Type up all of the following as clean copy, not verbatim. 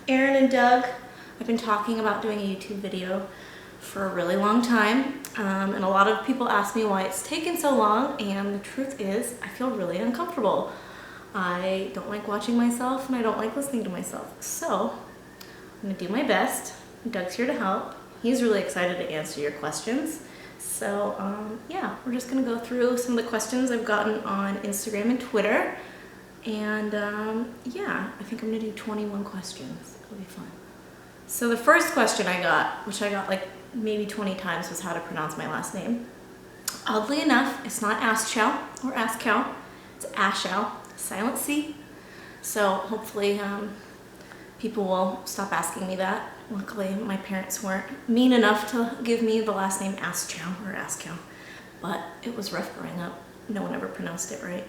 Erin and Doug, I've been talking about doing a YouTube video for a really long time, and a lot of people ask me why it's taken so long, and the truth is I feel really uncomfortable. I don't like watching myself and I don't like listening to myself, so I'm gonna do my best. Doug's here to help. He's really excited to answer your questions. So yeah, we're just gonna go through some of the questions I've gotten on Instagram and Twitter. And yeah, I think I'm gonna do 21 questions. It'll be fun. So the first question I got, which I got like maybe 20 times, was how to pronounce my last name. Oddly enough, it's not Aschow or Ascow, it's Aschow, silent C. So hopefully people will stop asking me that. Luckily, my parents weren't mean enough to give me the last name Aschow or Ascow, but it was rough growing up. No one ever pronounced it right.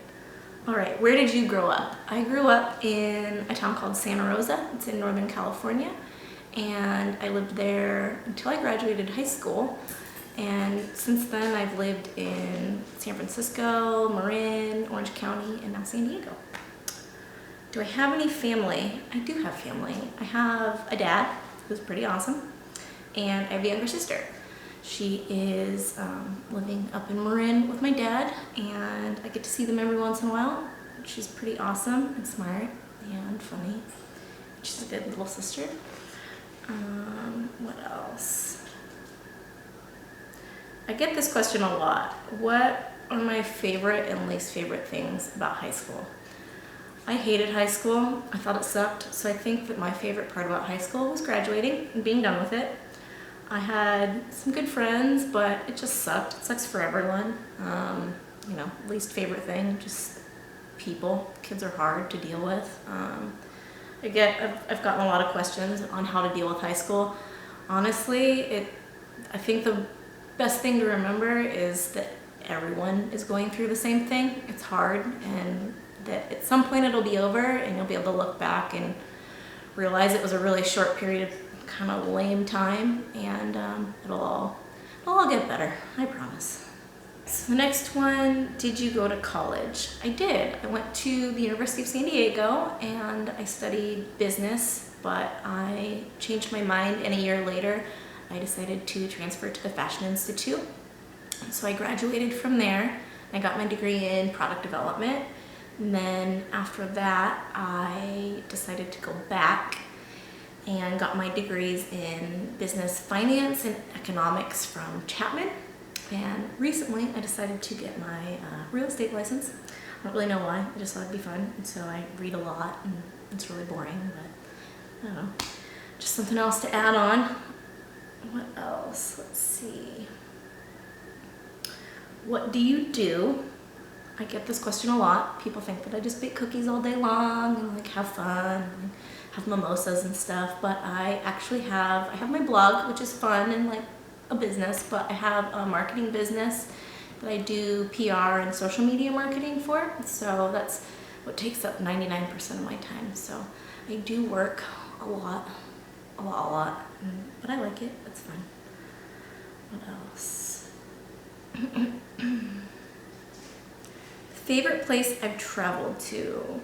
All right, where did you grow up? I grew up in a town called Santa Rosa. It's in Northern California, and I lived there until I graduated high school. And since then, I've lived in San Francisco, Marin, Orange County, and now San Diego. Do I have any family? I do have family. I have a dad who's pretty awesome, and I have a younger sister. She is living up in Marin with my dad, and I get to see them every once in a while. She's pretty awesome and smart and funny. She's a good little sister. What else? I get this question a lot. What are my favorite and least favorite things about high school? I hated high school. I thought it sucked. So I think that my favorite part about high school was graduating and being done with it. I had some good friends, but it just sucked. It sucks for everyone. You know, least favorite thing, just people. Kids are hard to deal with. I've gotten a lot of questions on how to deal with high school. Honestly, I think the best thing to remember is that everyone is going through the same thing. It's hard, and that at some point it'll be over and you'll be able to look back and realize it was a really short period of kind of lame time, and it'll all get better, I promise. So the next one, did you go to college? I did. I went to the University of San Diego and I studied business, but I changed my mind, and a year later I decided to transfer to the Fashion Institute. So I graduated from there. I got my degree in product development, and then after that I decided to go back and got my degrees in business finance and economics from Chapman. And recently I decided to get my real estate license. I don't really know why, I just thought it'd be fun. And so I read a lot, and it's really boring, but I don't know. Just something else to add on. What else? Let's see. What do you do? I get this question a lot. People think that I just bake cookies all day long and like have fun, and have mimosas and stuff, but I actually I have my blog, which is fun and like a business, but I have a marketing business that I do PR and social media marketing for, so that's what takes up 99% of my time. So I do work a lot, but I like it, it's fun. What else? Favorite place I've traveled to?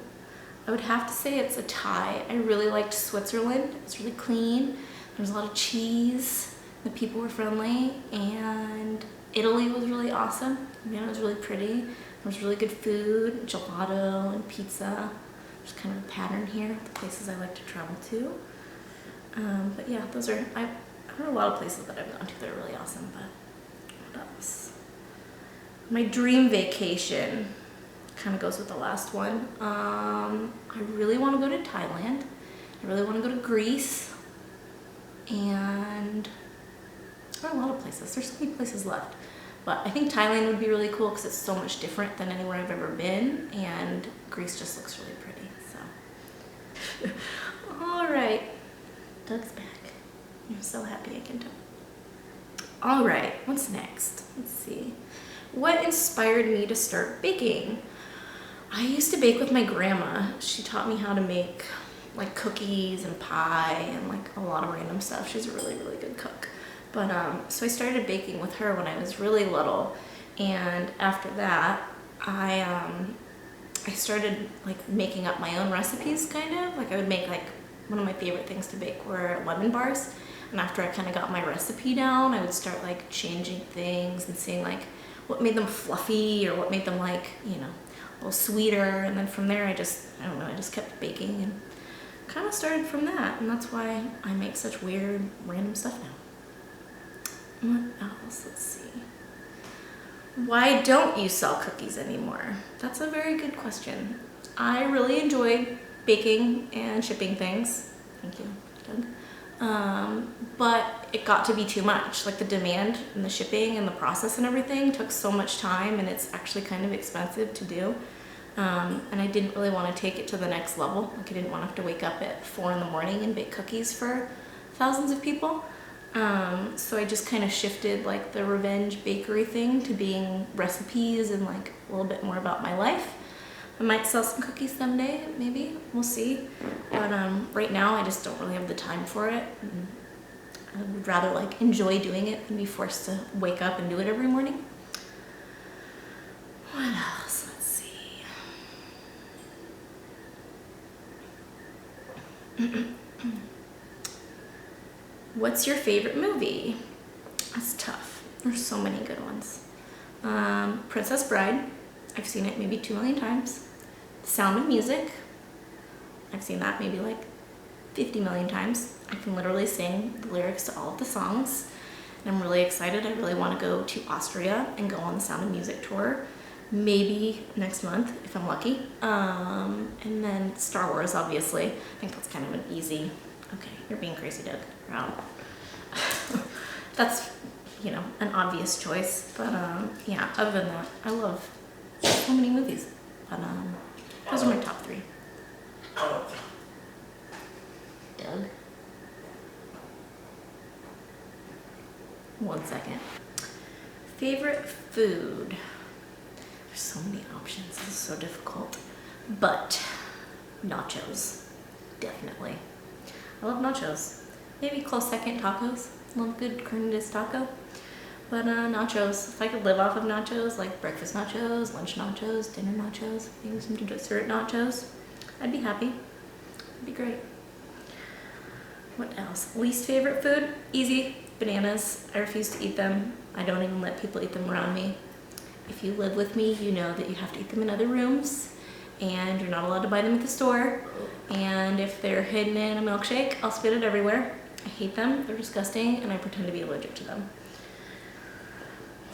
I would have to say it's a tie. I really liked Switzerland. It's really clean. There was a lot of cheese. The people were friendly, and Italy was really awesome. You know, it was really pretty. There was really good food, gelato and pizza. There's kind of a pattern here, the places I like to travel to. But yeah, those are, there are a lot of places that I've gone to that are really awesome, but what else? My dream vacation kind of goes with the last one. I really want to go to Thailand. I really want to go to Greece, and there are a lot of places. There's so many places left, but I think Thailand would be really cool because it's so much different than anywhere I've ever been, and Greece just looks really pretty. So, all right, Doug's back. I'm so happy I can talk. All right, what's next? Let's see. What inspired me to start baking? I used to bake with my grandma. She taught me how to make like cookies and pie and like a lot of random stuff. She's a really, really good cook. But so I started baking with her when I was really little, and after that I started like making up my own recipes, kind of. Like I would make like one of my favorite things to bake were lemon bars. And after I kind of got my recipe down, I would start like changing things and seeing like what made them fluffy or what made them like, you know, a little sweeter. And then from there, I don't know, I just kept baking and kind of started from that. And that's why I make such weird, random stuff now. What else? Let's see. Why don't you sell cookies anymore? That's a very good question. I really enjoy baking and shipping things. Thank you, Doug. But it got to be too much. Like the demand and the shipping and the process and everything took so much time, and it's actually kind of expensive to do. And I didn't really want to take it to the next level. Like I didn't want to have to wake up at 4 in the morning and bake cookies for thousands of people. So I just kind of shifted like the revenge bakery thing to being recipes and like a little bit more about my life. I might sell some cookies someday, maybe, we'll see. But right now I just don't really have the time for it. And I would rather like enjoy doing it than be forced to wake up and do it every morning. What else? Let's see. What's your favorite movie? That's tough. There's so many good ones. Princess Bride. I've seen it maybe 2 million times. The Sound of Music. I've seen that maybe like 50 million times. I can literally sing the lyrics to all of the songs. And I'm really excited. I really want to go to Austria and go on the Sound of Music tour. Maybe next month if I'm lucky. And then Star Wars, obviously. I think that's kind of an easy. Okay, you're being crazy, Doug. Wow. That's, you know, an obvious choice. But yeah, other than that, I love so many movies. But those are my top 3. Doug? 1 second. Favorite food? There's so many options. This is so difficult. But nachos, definitely. I love nachos. Maybe close second, tacos. Love good carnitas taco. But nachos, if I could live off of nachos, like breakfast nachos, lunch nachos, dinner nachos, maybe some dessert nachos, I'd be happy. It'd be great. What else? Least favorite food? Easy. Bananas. I refuse to eat them. I don't even let people eat them around me. If you live with me, you know that you have to eat them in other rooms, and you're not allowed to buy them at the store. And if they're hidden in a milkshake, I'll spit it everywhere. I hate them. They're disgusting, and I pretend to be allergic to them.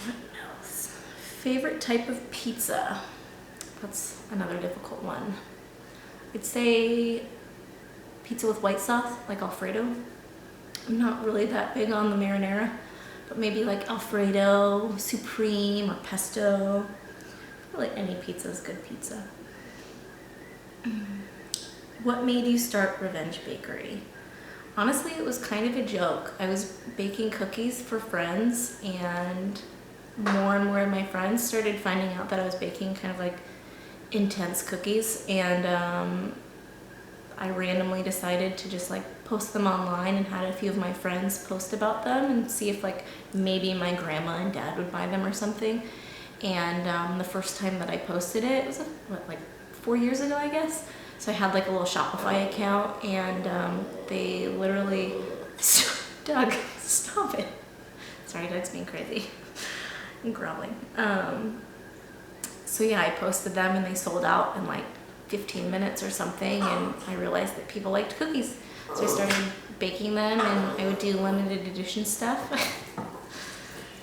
What else? Favorite type of pizza? That's another difficult one. I'd say pizza with white sauce, like Alfredo. I'm not really that big on the marinara, but maybe like Alfredo, Supreme, or Pesto. Really any pizza is good pizza. What made you start Revenge Bakery? Honestly, it was kind of a joke. I was baking cookies for friends, and more of my friends started finding out that I was baking kind of like intense cookies, and I randomly decided to just like post them online and had a few of my friends post about them and see if like maybe my grandma and dad would buy them or something. And the first time that I posted it was like 4 years ago, I guess. So I had like a little Shopify account, and they literally, Doug, stop it. Sorry, Doug's being crazy and growling. So yeah, I posted them and they sold out in like 15 minutes or something, and I realized that people liked cookies. So I started baking them, and I would do limited edition stuff.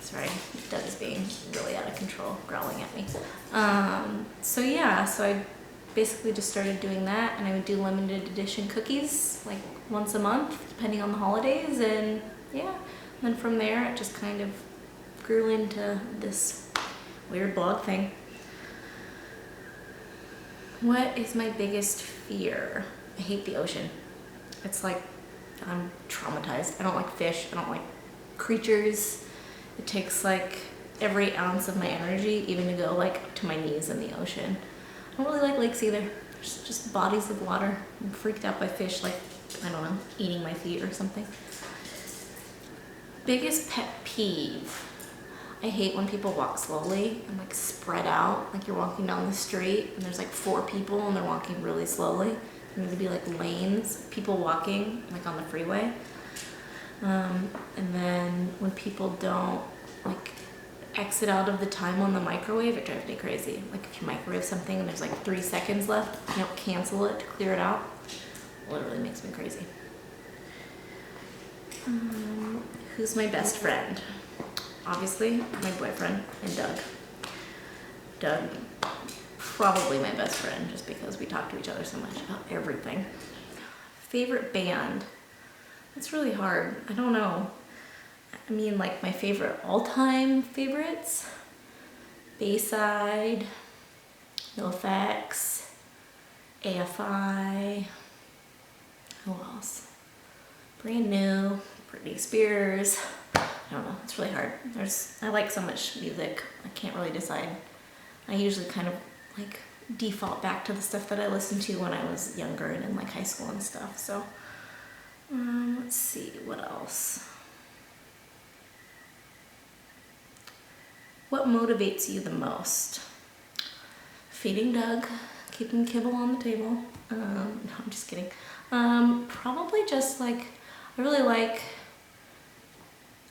Sorry, Doug is being really out of control, growling at me. So yeah, so I basically just started doing that, and I would do limited edition cookies like once a month, depending on the holidays, and yeah. And then from there, it just kind of grew into this weird blog thing. What is my biggest fear? I hate the ocean. It's like I'm traumatized. I don't like fish. I don't like creatures. It takes like every ounce of my energy even to go like up to my knees in the ocean. I don't really like lakes either. There's just bodies of water. I'm freaked out by fish, like, I don't know, eating my feet or something. Biggest pet peeve. I hate when people walk slowly and like spread out, like you're walking down the street and there's like 4 people and they're walking really slowly. It need to be like lanes, people walking like on the freeway. And then when people don't like exit out of the time on the microwave, it drives me crazy. Like if you microwave something and there's like 3 seconds left, you don't cancel it to clear it out. Literally makes me crazy. Who's my best friend? Obviously, my boyfriend and Doug. Doug, probably my best friend, just because we talk to each other so much about everything. Favorite band? It's really hard. I don't know. I mean, like my favorite all-time favorites? Bayside, NoFX, AFI. Who else? Brand New, Britney Spears. I don't know, it's really hard. I like so much music, I can't really decide. I usually kind of like default back to the stuff that I listened to when I was younger and in like high school and stuff. So let's see, what else? What motivates you the most? Feeding Doug, keeping kibble on the table. No, I'm just kidding. Probably just like, I really like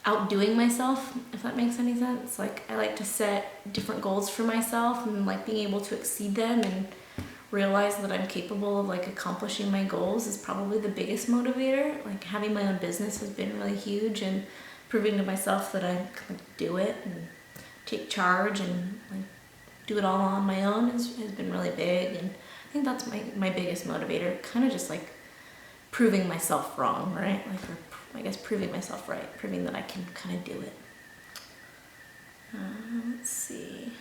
outdoing myself, if that makes any sense. Like I like to set different goals for myself and like being able to exceed them and realize that I'm capable of like accomplishing my goals is probably the biggest motivator. Like having my own business has been really huge, and proving to myself that I can do it and take charge and like do it all on my own has been really big. And I think that's my biggest motivator, kind of just like proving myself wrong, right? Like, or I guess proving myself right, proving that I can kind of do it. Let's see.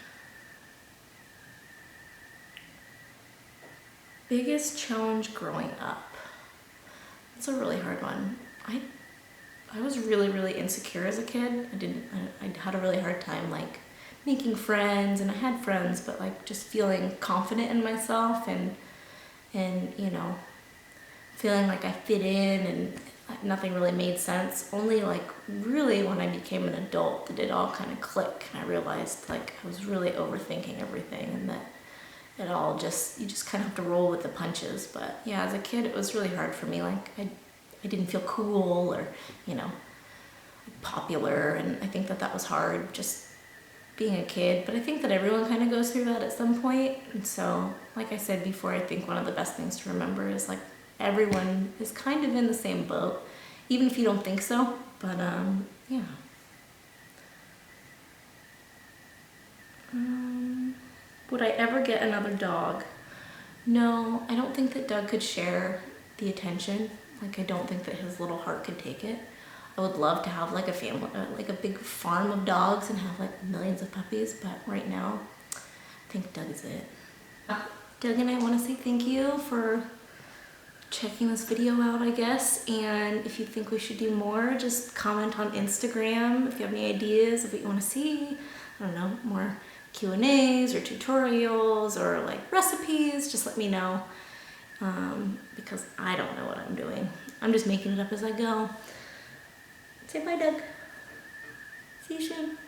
Biggest challenge growing up. That's a really hard one. I was really insecure as a kid. I had a really hard time like making friends, and I had friends, but like just feeling confident in myself and you know, feeling like I fit in and nothing really made sense. Only like really when I became an adult did it all kind of click, and I realized like I was really overthinking everything, and that it all just, you just kind of have to roll with the punches. But yeah, as a kid it was really hard for me. Like I didn't feel cool or, you know, popular, and I think that was hard just being a kid. But I think that everyone kind of goes through that at some point. And so like I said before, I think one of the best things to remember is like everyone is kind of in the same boat, even if you don't think so. But yeah. Would I ever get another dog? No, I don't think that Doug could share the attention. Like I don't think that his little heart could take it. I would love to have like a family, like a big farm of dogs and have like millions of puppies, but right now I think Doug is it. Doug and I want to say thank you for checking this video out, I guess. And if you think we should do more, just comment on Instagram if you have any ideas of what you want to see. I don't know, more Q&As or tutorials or like recipes, just let me know. Because I don't know what I'm doing. I'm just making it up as I go. Say bye, Doug. See you soon.